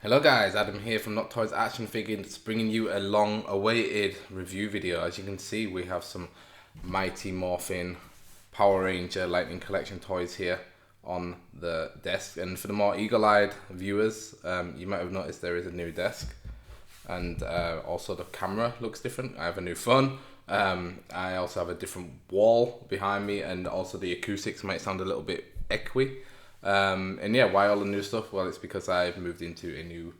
Hello guys, Adam here from Not Toys Action Figures, bringing you a long-awaited review video. As you can see, we have some Mighty Morphin Power Ranger Lightning Collection toys here on the desk. And for the more eagle-eyed viewers, you might have noticed there is a new desk. And also the camera looks different. I have a new phone. I also have a different wall behind me, and also the acoustics might sound a little bit echoey. And yeah, why all the new stuff? Well, it's because I've moved into a new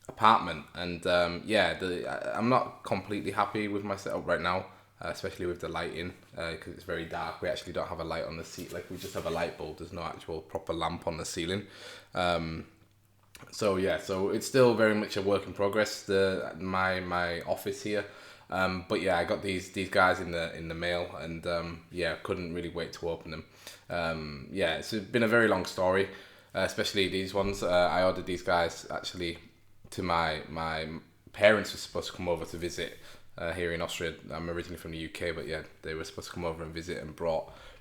apartment, and I'm not completely happy with my setup right now, especially with the lighting, because it's very dark. We actually don't have a light on the seat, like we just have a light bulb. There's no actual proper lamp on the ceiling. So it's still very much a work in progress. My office here. But yeah, I got these guys in the mail, and couldn't really wait to open them. It's been a very long story, especially these ones. I ordered these guys actually to my parents were supposed to come over to visit here in Austria. I'm originally from the UK, but yeah, they were supposed to come over and visit and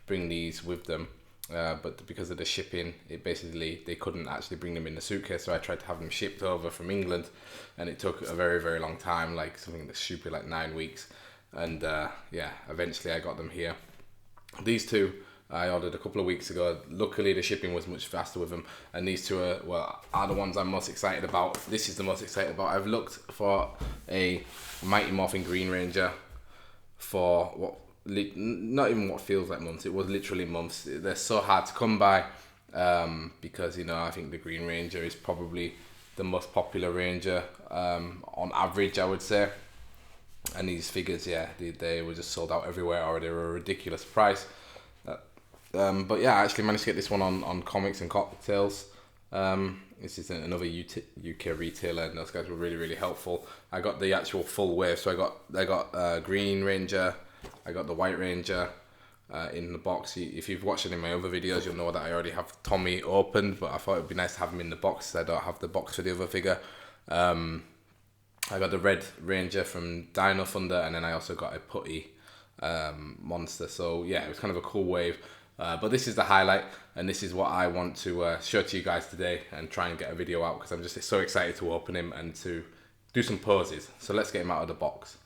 bring these with them. But because of the shipping, they couldn't actually bring them in the suitcase, so I tried to have them shipped over from England, and it took a very, very long time, like something that's stupid, like 9 weeks. And eventually I got them here. These two I ordered a couple of weeks ago. Luckily the shipping was much faster with them, and these two are the ones I'm most excited about. This is the most excited about. I've looked for a Mighty Morphin Green Ranger for not even what feels like months. It was literally months. They're so hard to come by, because I think the Green Ranger is probably the most popular Ranger on average, I would say. And these figures, they were just sold out everywhere, or they were a ridiculous price. But yeah, I actually managed to get this one on Comics and Cocktails. This is another UK retailer, and those guys were really, really helpful. I got the actual full wave, so I got Green Ranger, I got the White Ranger in the box. If you've watched any of my other videos, you'll know that I already have Tommy opened, but I thought it'd be nice to have him in the box. I don't have the box for the other figure. I got the Red Ranger from Dino Thunder, and then I also got a putty monster. So yeah, it was kind of a cool wave. But this is the highlight, and this is what I want to show to you guys today and try and get a video out, because I'm just so excited to open him and to do some poses. So let's get him out of the box.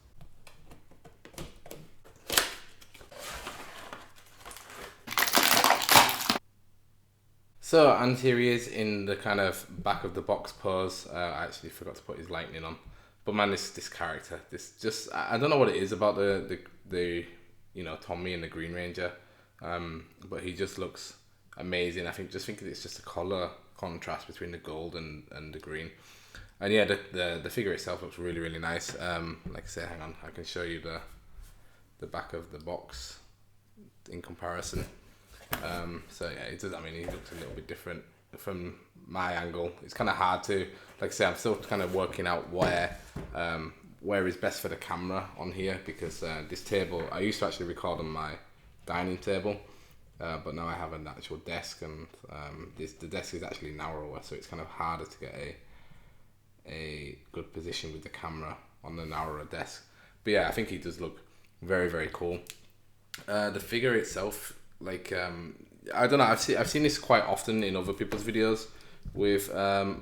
So, and here he is in the kind of back of the box pose. I actually forgot to put his lightning on. But man, this character, I don't know what it is about the Tommy and the Green Ranger. But he just looks amazing. I think it's just a color contrast between the gold and the green. And yeah, the figure itself looks really, really nice. Like I say, hang on, I can show you the back of the box in comparison. So yeah, it does. I mean, he looks a little bit different from my angle. It's kind of hard to, like I say, I'm still kind of working out where is best for the camera on here, because this table, I used to actually record on my dining table, but now I have an actual desk, and the desk is actually narrower, so it's kind of harder to get a good position with the camera on the narrower desk. But yeah, I think he does look very, very cool. The figure itself, like I don't know, I've seen this quite often in other people's videos with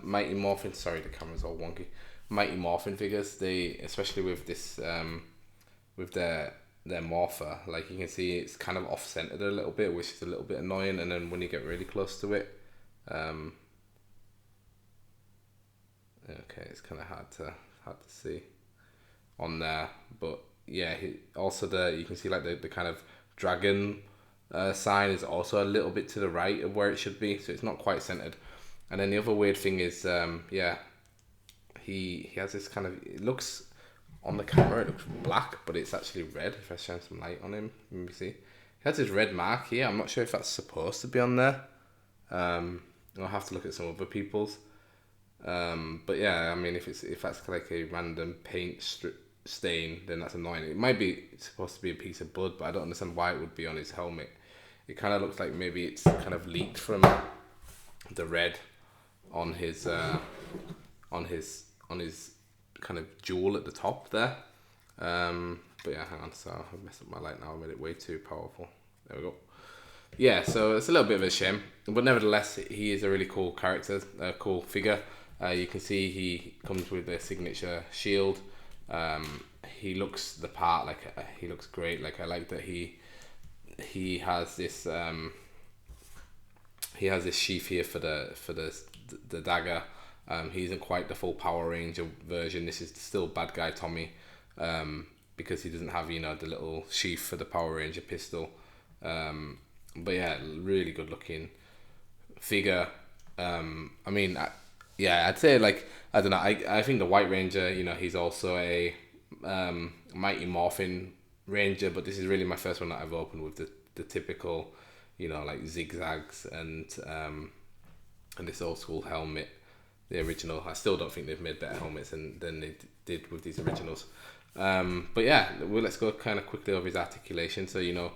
Mighty Morphin. Sorry, the camera's all wonky. Mighty Morphin figures, they, especially with this with their morpher, like you can see it's kind of off-centered a little bit, which is a little bit annoying. And then when you get really close to it, okay, it's kind of hard to see on there. But yeah, you can see like the kind of dragon sign is also a little bit to the right of where it should be, so it's not quite centered. And then the other weird thing is, he has this kind of, it looks, on the camera it looks black, but it's actually red. If I shine some light on him, let me see. He has this red mark here. I'm not sure if that's supposed to be on there. I'll have to look at some other people's. But yeah, I mean, if that's like a random paint stain, then that's annoying. It might be supposed to be a piece of blood, but I don't understand why it would be on his helmet. It kind of looks like maybe it's kind of leaked from the red on his kind of jewel at the top there. But yeah, hang on, so I've messed up my light now. I made it way too powerful. There we go. Yeah, so it's a little bit of a shame, but nevertheless, he is a really cool character, a cool figure. You can see he comes with a signature shield. He looks the part, like he looks great. Like I like that he has this sheath here for the dagger. He isn't quite the full Power Ranger version. This is still bad guy Tommy, because he doesn't have, you know, the little sheath for the Power Ranger pistol. But yeah, really good looking figure. I mean, I'd say, like, I don't know, I think the White Ranger, you know, he's also a Mighty Morphin Ranger, but this is really my first one that I've opened with the typical, you know, like zigzags and this old school helmet, the original. I still don't think they've made better helmets than they did with these originals. But yeah, well, let's go kind of quickly over his articulation. So, you know,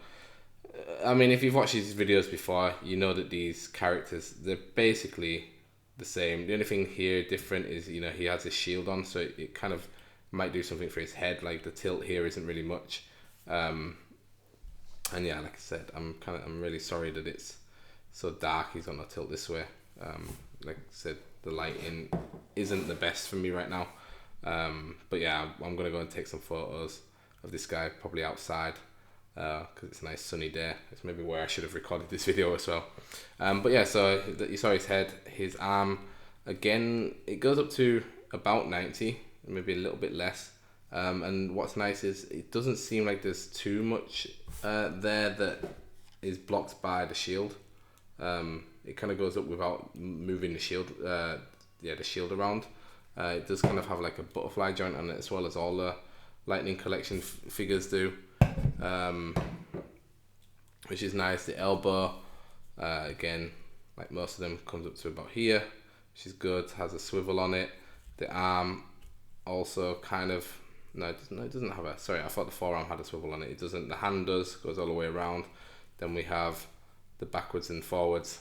I mean, if you've watched these videos before, you know that these characters, they're basically the same. The only thing here different is, you know, he has his shield on, so it kind of might do something for his head. Like the tilt here isn't really much. And yeah, like I said, I'm really sorry that it's so dark. He's on a tilt this way. Like I said, the lighting isn't the best for me right now. But yeah, I'm gonna go and take some photos of this guy, probably outside, because it's a nice sunny day. It's maybe where I should have recorded this video as well. But yeah, so you saw his head, his arm. Again, it goes up to about 90, maybe a little bit less. And what's nice is it doesn't seem like there's too much there that is blocked by the shield. It kind of goes up without moving the shield, the shield around. It does kind of have like a butterfly joint on it, as well as all the Lightning Collection figures do, which is nice. The elbow, again, like most of them, comes up to about here, which is good. Has a swivel on it. The arm also kind of, no, it doesn't have a, sorry, I thought the forearm had a swivel on it. It doesn't. The hand does, goes all the way around. Then we have the backwards and forwards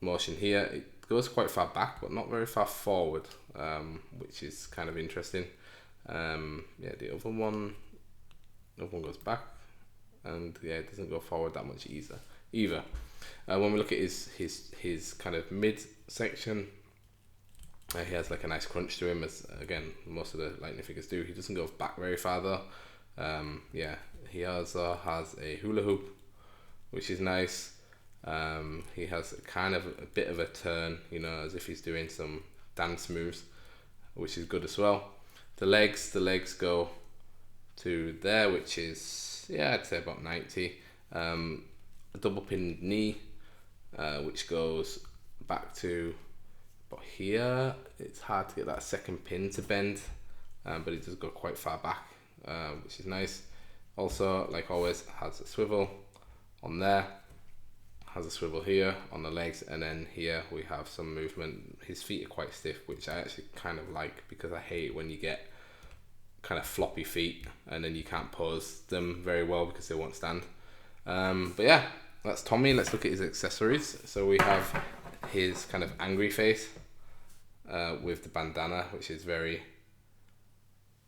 motion here. It goes quite far back, but not very far forward, which is kind of interesting. Yeah, the other one goes back, and yeah, it doesn't go forward that much either. When we look at his kind of mid section, he has like a nice crunch to him, as again most of the Lightning figures do. He doesn't go back very far though. Yeah, he also has a hula hoop, which is nice. He has kind of a bit of a turn, you know, as if he's doing some dance moves, which is good as well. The legs go to there, which is, yeah, I'd say about 90. A double pinned knee, which goes back to about here. It's hard to get that second pin to bend, but it does go quite far back, which is nice. Also, like always, has a swivel on there, has a swivel here on the legs, and then here we have some movement. His feet are quite stiff, which I actually kind of like, because I hate when you get kind of floppy feet and then you can't pose them very well because they won't stand. But yeah, that's Tommy. Let's look at his accessories. So we have his kind of angry face with the bandana, which is very,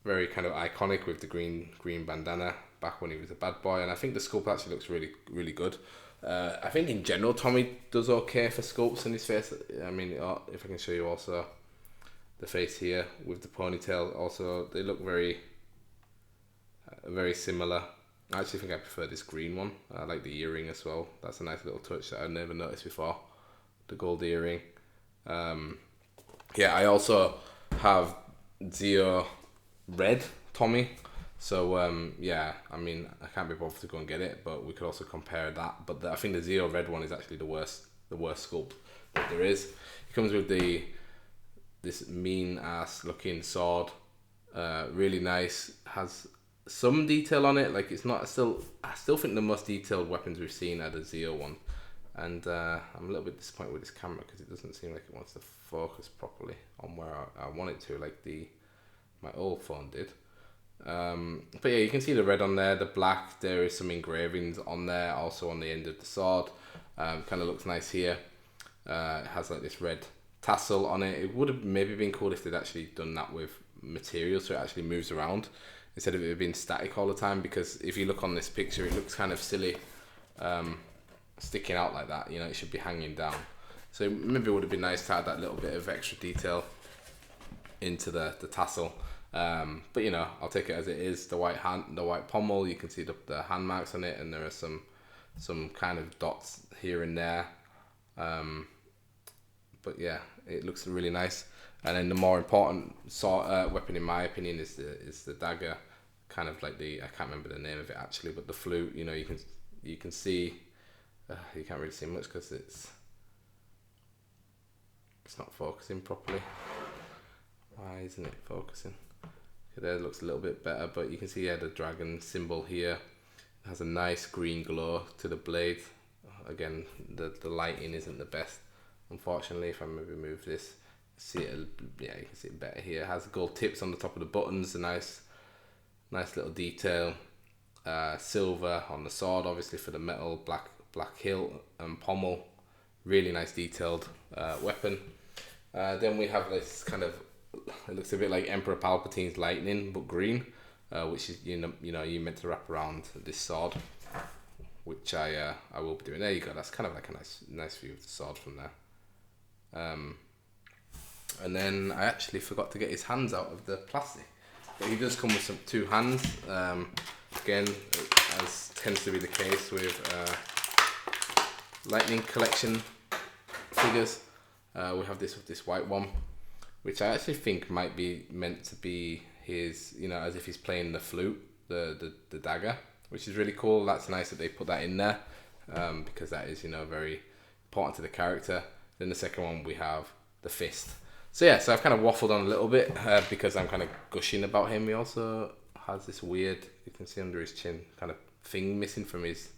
very kind of iconic, with the green bandana back when he was a bad boy. And I think the sculpt actually looks really, really good. I think in general Tommy does okay for sculpts in his face. I mean, if I can show you also the face here with the ponytail, also they look very, very similar. I actually think I prefer this green one. I like the earring as well. That's a nice little touch that I've never noticed before, the gold earring. Yeah, I also have Zeo Red Tommy. So yeah, I mean, I can't be bothered to go and get it, but we could also compare that. But I think the Zeo Red one is actually the worst sculpt that there is. It comes with this mean ass looking sword, really nice. Has some detail on it. Like, it's not, I still think the most detailed weapons we've seen are the Zeo one, and I'm a little bit disappointed with this camera because it doesn't seem like it wants to focus properly on where I want it to, like my old phone did. But yeah, you can see the red on there, the black. There is some engravings on there, also on the end of the sword. Kind of looks nice here. It has like this red tassel on it. It would have maybe been cool if they'd actually done that with material, so it actually moves around instead of it being static all the time, because if you look on this picture, it looks kind of silly sticking out like that. You know, it should be hanging down. So maybe it would have been nice to add that little bit of extra detail into the tassel. But you know, I'll take it as it is. The white pommel, you can see the hand marks on it, and there are some kind of dots here and there. But yeah, it looks really nice. And then the more important weapon, in my opinion, is the dagger. Kind of like I can't remember the name of it actually, but the flute. You know, you can see. You can't really see much because it's not focusing properly. Why isn't it focusing? Okay, there it looks a little bit better, but you can see the dragon symbol here. It has a nice green glow to the blade. Again, the lighting isn't the best, unfortunately. If I maybe move this, see it. Yeah, you can see it better here. It has gold tips on the top of the buttons. A nice little detail. Silver on the sword, obviously for the metal. Black hilt and pommel. Really nice detailed weapon. Then we have this kind of, it looks a bit like Emperor Palpatine's lightning, but green, which is you meant to wrap around this sword, which I will be doing. There you go. That's kind of like a nice view of the sword from there. And then I actually forgot to get his hands out of the plastic, but he does come with two hands. Again, as tends to be the case with Lightning Collection figures, we have this white one, which I actually think might be meant to be his, as if he's playing the flute, the dagger, which is really cool. That's nice that they put that in there, because that is, very important to the character. Then the second one, we have the fist. So yeah, so I've kind of waffled on a little bit because I'm kind of gushing about him. He also has this weird, you can see under his chin, kind of thing missing from his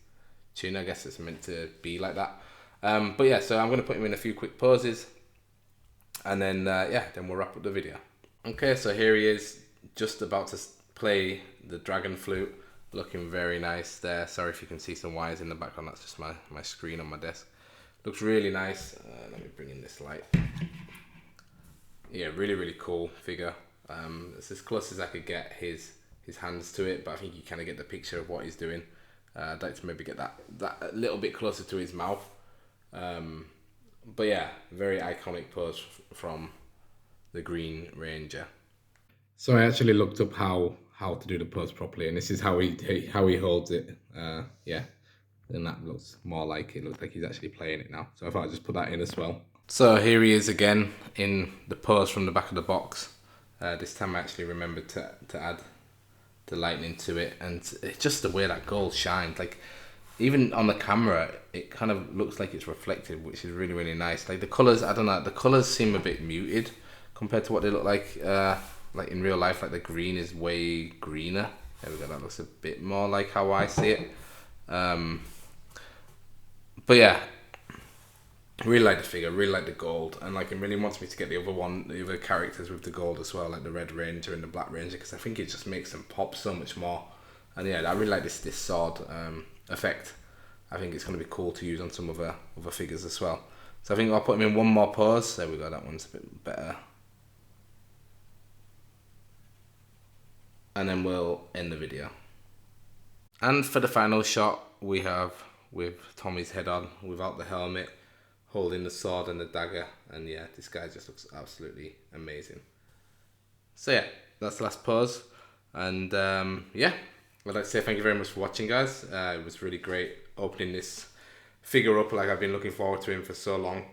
chin. I guess it's meant to be like that. But yeah, so I'm going to put him in a few quick poses, and then then we'll wrap up the video. Okay, so here he is, just about to play the dragon flute, looking very nice there. Sorry if you can see some wires in the background, that's just my screen on my desk. Looks really nice. Let me bring in this light. Yeah, really cool figure. It's as close as I could get his hands to it, but I think you kind of get the picture of what he's doing. I'd like to maybe get that a little bit closer to his mouth. But yeah, very iconic pose from the Green Ranger. So I actually looked up how to do the pose properly, and this is how he holds it. Yeah, and that looks more like it looks like he's actually playing it now. So I thought I'd just put that in as well. So here he is again in the pose from the back of the box. This time I actually remembered to add the lightning to it, and it's just the way that gold shines. Like, even on the camera, it kind of looks like it's reflected, which is really nice. Like the colors, I don't know, the colors seem a bit muted compared to what they look like in real life. Like the green is way greener. There we go. That looks a bit more like how I see it. But yeah, really like the figure, really like the gold, and like it really wants me to get the other characters with the gold as well, like the Red Ranger and the Black Ranger, because I think it just makes them pop so much more. And yeah, I really like this sword effect. I think it's going to be cool to use on some other figures as well. So I think I'll put him in one more pose. There we go, that one's a bit better. And then we'll end the video. And for the final shot, we have with Tommy's head on, without the helmet, holding the sword and the dagger, and yeah, this guy just looks absolutely amazing. So yeah, that's the last pose, and yeah, I'd like to say thank you very much for watching, guys. It was really great opening this figure up. Like, I've been looking forward to him for so long,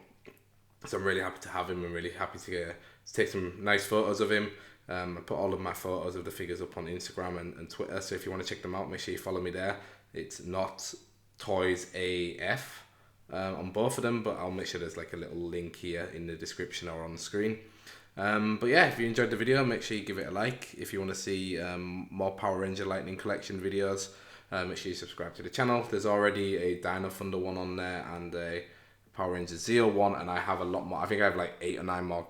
so I'm really happy to have him. I'm really happy to take some nice photos of him. I put all of my photos of the figures up on Instagram and Twitter, so if you want to check them out, make sure you follow me there. It's Not Toys AF. On both of them, but I'll make sure there's like a little link here in the description or on the screen. But yeah, if you enjoyed the video, make sure you give it a like. If you want to see more Power Ranger Lightning Collection videos, make sure you subscribe to the channel. There's already a Dino Thunder one on there and a Power Ranger Zeo one, and I have a lot more. I think I have like 8 or 9 more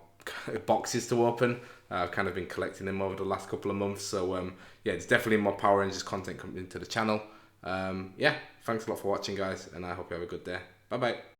boxes to open. I've kind of been collecting them over the last couple of months, so yeah, there's definitely more Power Rangers content coming into the channel. Yeah, thanks a lot for watching, guys, and I hope you have a good day. Bye bye.